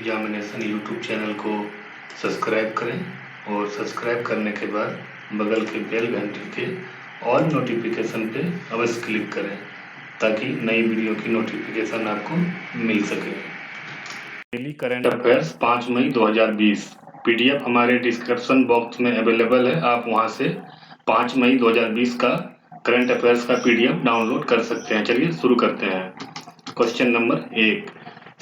Examination YouTube channel को subscribe करें और सब्सक्राइब करने के बाद बगल के बेल घंटे के ऑल नोटिफिकेशन पे अवश्य क्लिक करें ताकि नई वीडियो की नोटिफिकेशन आपको मिल सके। डेली करंट अफेयर्स 5 मई 2020 पीडीएफ हमारे डिस्क्रिप्शन बॉक्स में अवेलेबल है। आप वहां से 5 मई 2020 का करंट अफेयर्स का पीडीएफ डाउनलोड कर सकते हैं। चलिए शुरू करते हैं। क्वेश्चन नंबर 1,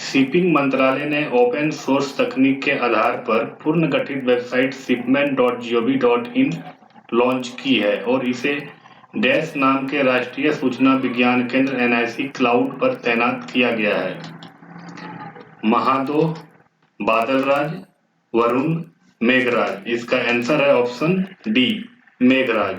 शिपिंग मंत्रालय ने ओपन सोर्स तकनीक के आधार पर पूर्ण गठित वेबसाइट shipment.gov.in लॉन्च की है और इसे डैश नाम के राष्ट्रीय सूचना विज्ञान केंद्र NIC क्लाउड पर तैनात किया गया है। महादो, बादलराज, वरुण, मेघराज। इसका आंसर है ऑप्शन डी, मेघराज।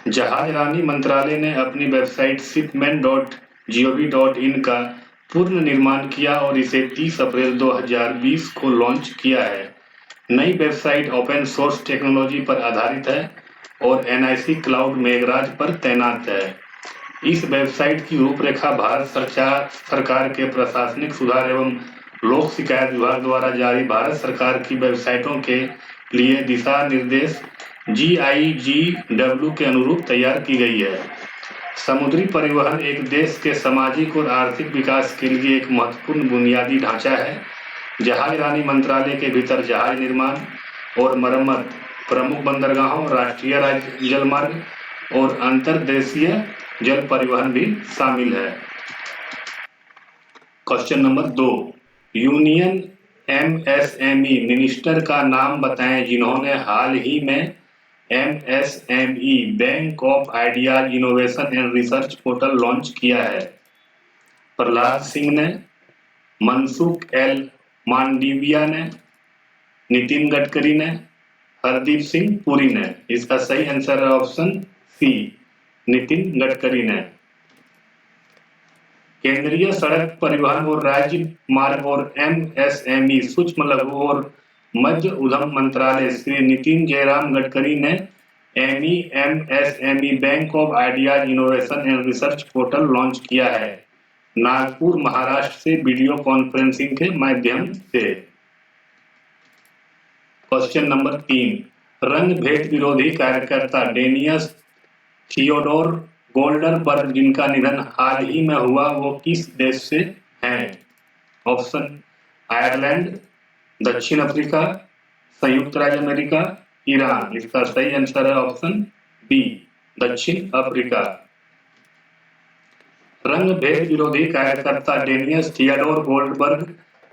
जहाज रानी मंत्रालय ने अपनी वेबसाइट shipment.gov.in का पूर्ण निर्माण किया और इसे 30 अप्रैल 2020 को लॉन्च किया है। नई वेबसाइट ओपन सोर्स टेक्नोलॉजी पर आधारित है और NIC क्लाउड मेघराज पर तैनात है। इस वेबसाइट की रूपरेखा भारत सरकार के प्रशासनिक सुधार एवं लोक शिकायत विभाग द्वारा जारी भारत सरकार की वेबसाइटों के लिए दिशा निर्देश GIGW के अनुरूप तैयार की गई है। समुद्री परिवहन एक देश के सामाजिक और आर्थिक विकास के लिए एक महत्वपूर्ण बुनियादी ढांचा है। जहाज रानी मंत्रालय के भीतर जहाज निर्माण और मरम्मत, प्रमुख बंदरगाहों, राष्ट्रीय जलमार्ग और अंतर्देशीय जल परिवहन भी शामिल है। Question number 2, union MSME minister का नाम बताएं जिन्होंने हाल ही में MSME bank of ideas innovation and research portal launch किया है। प्रहलाद सिंह ने, मनसुख L मांडविया ने, नितिन गडकरी ने, हरदीप सिंह पुरी ने। इसका सही आंसर है ऑप्शन सी, नितिन गडकरी ने। केंद्रीय सड़क परिवहन और राज्य मार्ग और MSME सूक्ष्म लघु और मध्य उद्यम मंत्रालय श्री नितिन जयराम गडकरी ने MSME bank of ideas innovation and research portal launch किया है नागपुर, महाराष्ट्र से वीडियो कॉन्फ्रेंसिंग के माध्यम से। क्वेश्चन नंबर 3, रंग भेद विरोधी कार्यकर्ता डेनियस थियोडोर गोल्डरबर्ग जिनका निधन हाल ही में हुआ वो किस देश से हैं? ऑप्शन आयरलैंड, दक्षिण अफ्रीका, संयुक्त राज्य अमेरिका, ईरान। इसका सही आंसर है ऑप्शन बी, दक्षिण अफ्रीका। रंग भेद विरोधी कार्यकर्ता डेनियस थियोडोर गोल्डबर्ग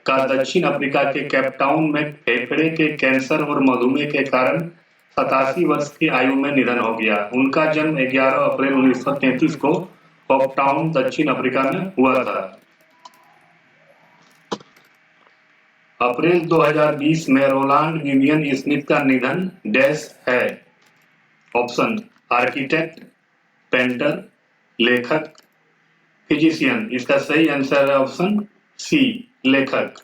का दक्षिण अफ्रीका के केपटाउन में फेफड़े के कैंसर और मधुमेह के कारण 87 वर्ष की आयु में निधन हो गया। उनका जन्म 11 अप्रैल 1933 को केपटाउन, दक्षिण अफ्रीका में हुआ था। अप्रैल 2020 में रोलांड विवियन स्मिथ का निधन डैश है। ऑप्शन आर्किटेक्ट, पेंटर, लेखक, फिजिशियन। इसका सही आंसर है ऑप्शन सी, लेखक।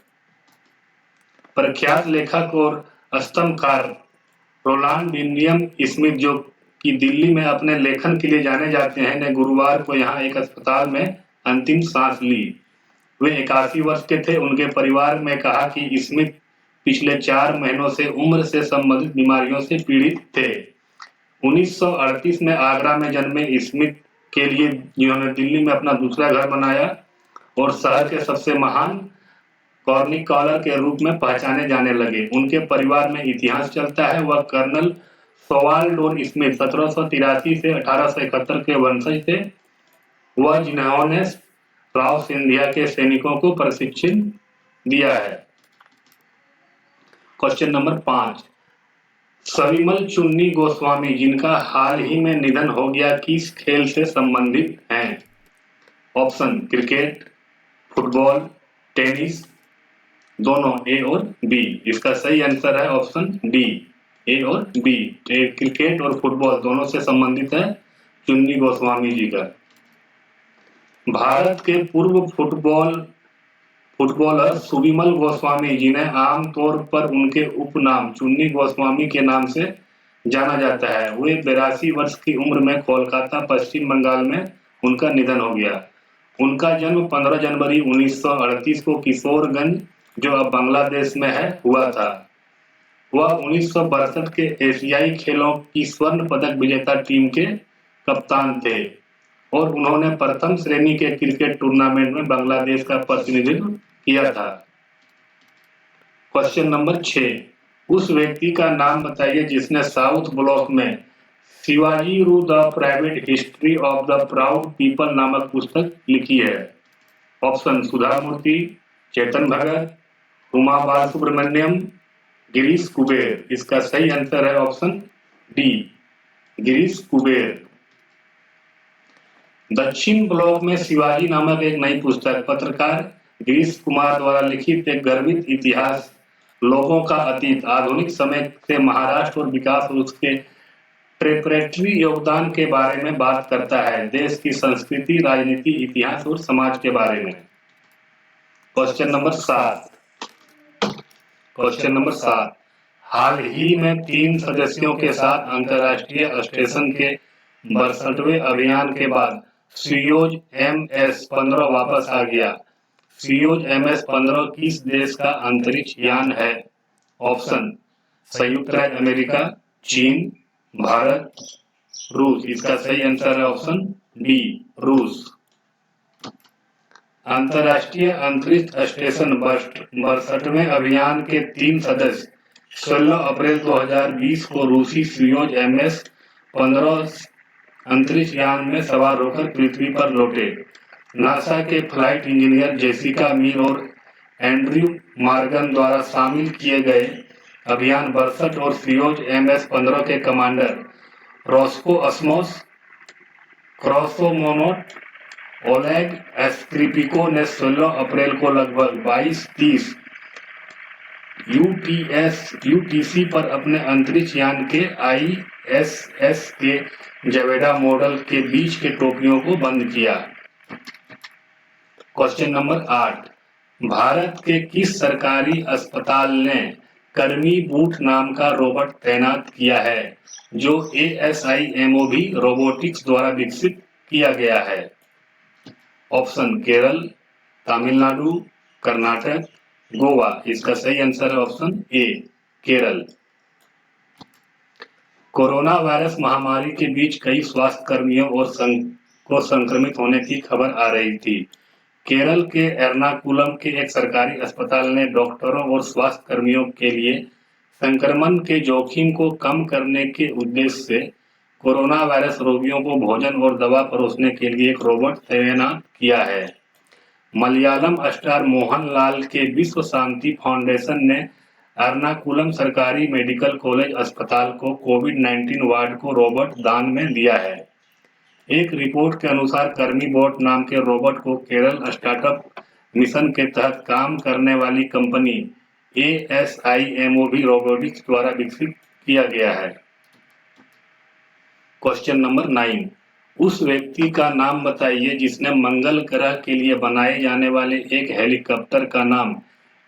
प्रख्यात लेखक और स्तंभकार रोलांड विलियम स्मिथ, जो कि दिल्ली में अपने लेखन के लिए जाने जाते हैं, ने गुरुवार को यहां एक अस्पताल में अंतिम सांस ली। वे 81 वर्ष के थे। उनके परिवार में कहा कि स्मिथ पिछले 4 महीनों से उम्र से संबंधित बीमारियों से पीड़ित थे। 1938 में आगरा में जन्मे स्मिथ के लिए जिन्होंने दिल्ली में अपना दूसरा घर बनाया और शहर के सबसे महान क्रॉनिकलर के रूप में पहचाने जाने लगे। उनके परिवार में इतिहास चलता है। वह कर्नल सोवाल्डोर स्मिथ 1783 से 1871 के वंशज थे। वह जिन्होंने राव सिंधिया के सैनिकों को प्रशिक्षण दिया है। क्वेश्चन नंबर 5, सविमल चुन्नी गोस्वामी जिनका हाल ही में निधन हो गया किस खेल से संबंधित हैं? ऑप्शन क्रिकेट, फुटबॉल, टेनिस, दोनों, ए और बी। इसका सही आंसर है ऑप्शन डी, ए और बी। क्रिकेट और फुटबॉल दोनों से संबंधित है चुन्नी गोस्वामी जी का। भारत के पूर्व फुटबॉलर सुविमल गोस्वामी जिन्हें आमतौर पर उनके उपनाम चुन्नी गोस्वामी के नाम से जाना जाता है, वे 82 वर्ष की उम्र में कोलकाता, पश्चिम बंगाल में उनका निधन हो गया। उनका जन्म 15 जनवरी 1938 को किशोरगंज, जो अब बांग्लादेश में है, हुआ था। वह 1962 के एशियाई खेलों की स्वर्ण पदक विजेता टीम के कप्तान थे और उन्होंने प्रथम श्रेणी के क्रिकेट टूर्नामेंट में बांग्लादेश का प्रतिनिधित्व किया था। क्वेश्चन नंबर 6, उस व्यक्ति का नाम बताइए जिसने साउथ ब्लॉक में शिवाजी रू the private history of the proud people नामक पुस्तक लिखी है। ऑप्शन सुधा मूर्ति, चेतन भगत, उमा बाल सुब्रमण्यम, गिरीश कुबेर। इसका सही आंसर है ऑप्शन डी, गिरीश कुबेर। दक्षिण ब्लॉक में शिवाजी नामक एक नई पुस्तक पत्रकार गिरीश कुमार द्वारा लिखित एक गर्वित इतिहास, लोगों का अतीत, आधुनिक समय से महाराष्ट्र और विकास और उसके प्रेपरेटरी योगदान के बारे में बात करता है, देश की संस्कृति, राजनीति, इतिहास और समाज के बारे में। क्वेश्चन नंबर 7, क्वेश्चन नंबर 7, हाल ही में 3 सदस्यों के साथ अंतर्राष्ट्रीय स्टेशन के 62वें अभियान के बाद सोयूज MS-15 वापस आ गया। सोयूज MS-15 किस देश का अंतरिक्ष यान है? ऑप्शन संयुक्त राज्य अमेरिका, चीन, भारत, रूस। इसका सही आंसर है ऑप्शन डी, रूस। अंतर्राष्ट्रीय अंतरिक्ष स्टेशन 62वें अभियान के 3 सदस्य 16 अप्रैल 2020 को रूसी सोयूज MS-15 अंतरिक्ष यान में सवार होकर पृथ्वी पर लौटे। नासा के फ्लाइट इंजीनियर जेसिका मीर और एंड्रयू मॉर्गन द्वारा शामिल किए गए अभियान 62 और सोयूज MS-15 के कमांडर रोस्कोअस्मोस क्रोसोमोनोट ओलेग स्क्रिपिको ने 16 अप्रैल को लगभग 22:30 UTC पर अपने अंतरिक्ष यान के ISS के जवेडा मॉडल के बीच के टोपियों को बंद किया। क्वेश्चन नंबर 8, भारत के किस सरकारी अस्पताल ने कर्मी बूट नाम का रोबोट तैनात किया है, जो ASIMOV रोबोटिक्स द्वारा विकसित किया गया है? ऑप्शन केरल, तमिलनाडु, कर्नाटक, गोवा। इसका सही आंसर है option A, Kerala. Corona virus महामारी के बीच कई स्वास्थ्य कर्मियों और को संक्रमित होने की खबर आ रही थी। केरल के एर्नाकुलम के एक सरकारी अस्पताल ने डॉक्टरों और स्वास्थ्य कर्मियों के लिए संक्रमण के जोखिम को कम करने के उद्देश्य से कोरोना वायरस रोगियों को भोजन और दवा परोसने के लिए एक रोबोट तैनात किया है। मलयालम स्टार मोहनलाल के विश्व शांति फाउंडेशन ने एर्नाकुलम सरकारी मेडिकल कॉलेज अस्पताल को कोविड-19 वार्ड को रोबोट दान में दिया है। एक रिपोर्ट के अनुसार कर्मी बोट नाम के रोबोट को केरल स्टार्टअप मिशन के तहत काम करने वाली कंपनी ASIMOV रोबोटिक्स द्वारा विकसित किया गया है। क्वेश्चन नंबर 9, उस व्यक्ति का नाम बताइए जिसने मंगल ग्रह के लिए बनाए जाने वाले एक हेलीकॉप्टर का नाम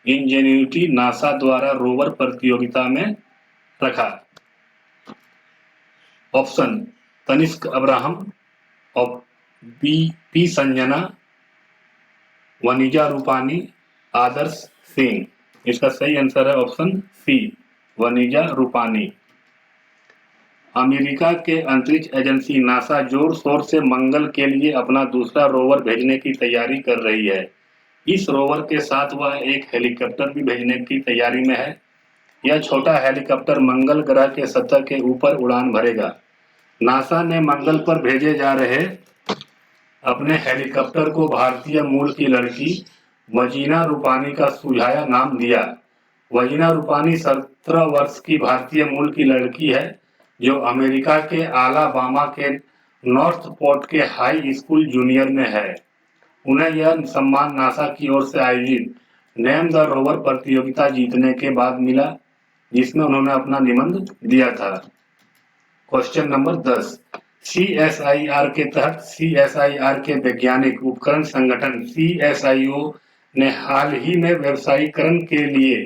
इंजेन्यूटी नासा द्वारा रोवर प्रतियोगिता में रखा। Option Tanishq Abraham, P Sanjana, Vanija Rupani, Adarsh Singh. इसका सही आंसर है option C, Vanija Rupani. America के अंतरिक्ष एजेंसी नासा जोर शोर से मंगल के लिए अपना दूसरा रोवर भेजने की तैयारी कर रही है। इस रोवर के साथ वह एक हेलीकॉप्टर भी भेजने की तैयारी में है। यह छोटा हेलीकॉप्टर मंगल ग्रह के सतह के ऊपर उड़ान भरेगा। नासा ने मंगल पर भेजे जा रहे अपने हेलीकॉप्टर को भारतीय मूल की लड़की वजीना रूपानी का सुझाया नाम दिया। वजीना रूपानी 17 वर्ष की भारतीय मूल की लड़की है जो अमेरिका के अलाबामा के नॉर्थ पोर्ट के हाई स्कूल जूनियर में है। उन्हें यह सम्मान नासा की ओर से आयोजित नेम द रोवर प्रतियोगिता जीतने के बाद मिला, जिसमें उन्होंने अपना निबंध दिया था। क्वेश्चन नंबर 10, CSIR के तहत CSIR के वैज्ञानिक उपकरण संगठन CSIO ने हाल ही में व्यवसायीकरण के लिए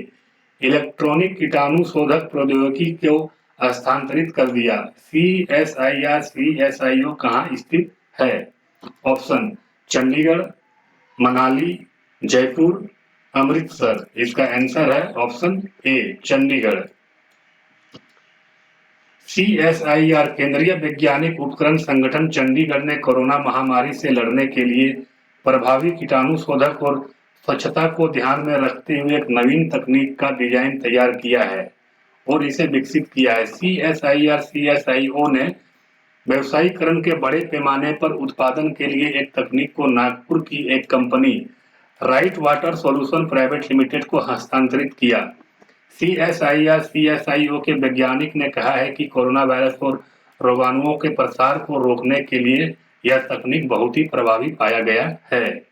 इलेक्ट्रॉनिक कीटाणु शोधक प्रौद्योगिकी को हस्तांतरित कर दिया। CSIR CSIO कहाँ स्थित है? ऑप्शन चंडीगढ़, मनाली, जयपुर, अमृतसर। इसका आंसर है ऑप्शन ए चंडीगढ़। CSIR केंद्रीय वैज्ञानिक उपकरण संगठन चंडीगढ़ ने कोरोना महामारी से लड़ने के लिए प्रभावी कीटाणु शोधक और स्वच्छता को ध्यान में रखते हुए एक नवीन तकनीक का डिजाइन तैयार किया है और इसे विकसित किया है। CSIR CSIO ने व्यवसायीकरण के बड़े पैमाने पर उत्पादन के लिए एक तकनीक को नागपुर की एक company right water solution private limited को हस्तांतरित किया। CSIR CSIO के वैज्ञानिक ने कहा है कि कोरोना वायरस और रोगाणुओं के प्रसार को रोकने के लिए यह तकनीक बहुत ही प्रभावी पाया गया है।